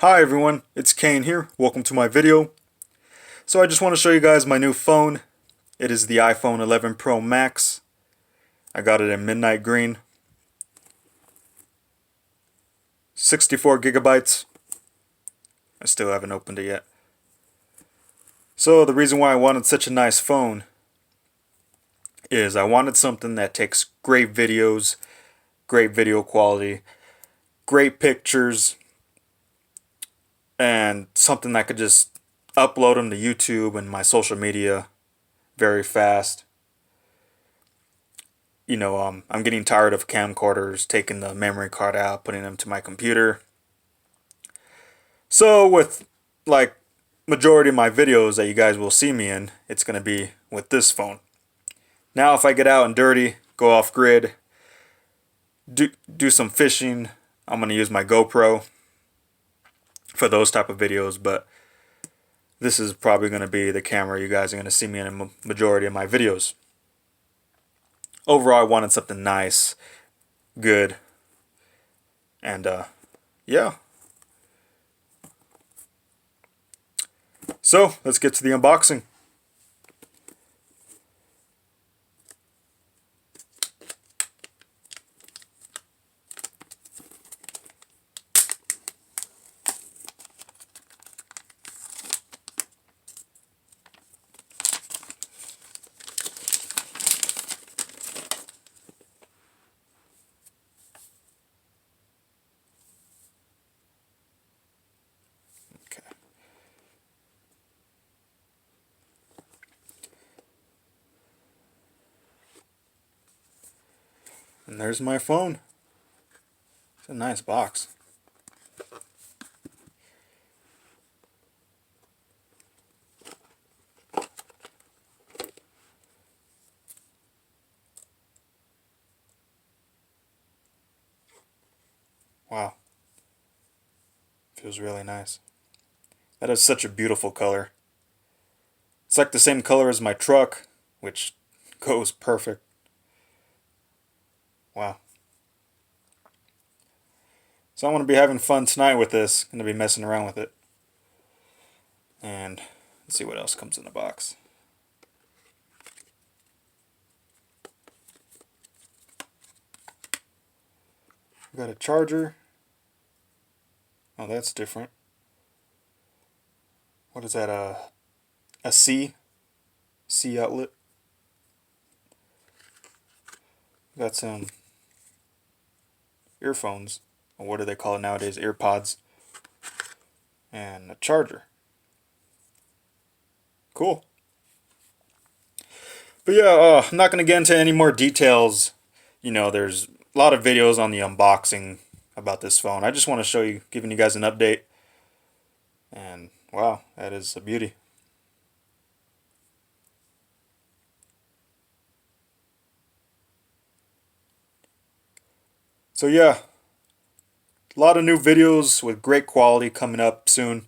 Hi everyone, it's Cain here. Welcome to my video. So I just want to show you guys my new phone. It is the iPhone 11 Pro Max. I got it in midnight green. 64 gigabytes. I still haven't opened it yet. So the reason why I wanted such a nice phone is I wanted something that takes great videos, great video quality, great pictures, and something that could just upload them to YouTube and my social media very fast. I'm getting tired of camcorders, taking the memory card out, putting them to my computer. So with like majority of my videos that you guys will see me in, it's going to be with this phone. Now if I get out and dirty, go off grid, do some fishing, I'm going to use my GoPro for those type of videos, but this is probably going to be the camera you guys are going to see me in a majority of my videos. Overall, I wanted something nice, good, and yeah. So, let's get to the unboxing. Okay. And there's my phone. It's a nice box. Wow. Feels really nice. That is such a beautiful color. It's like the same color as my truck, which goes perfect. Wow. So I'm going to be having fun tonight with this. I'm going to be messing around with it. And let's see what else comes in the box. We got a charger. Oh, that's different. What is that? A C outlet. Got some earphones, or what do they call it nowadays? EarPods. And a charger. Cool. But yeah, I'm not going to get into any more details. There's a lot of videos on the unboxing about this phone. I just want to show you, giving you guys an update. And wow, that is a beauty. So yeah, a lot of new videos with great quality coming up soon.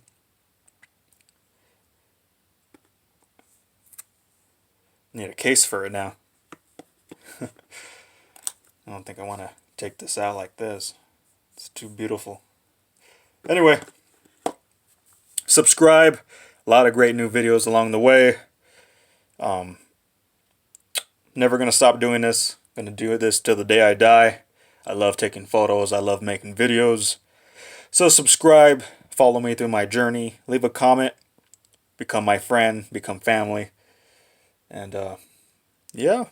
Need a case for it now. I don't think I want to take this out like this. It's too beautiful. Anyway, subscribe. A lot of great new videos along the way. Never going to stop doing this. Going to do this till the day I die. I love taking photos. I love making videos. So subscribe. Follow me through my journey. Leave a comment. Become my friend. Become family. And yeah,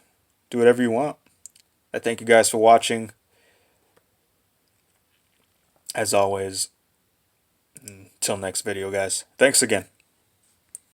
do whatever you want. I thank you guys for watching. As always, until next video, guys. Thanks again.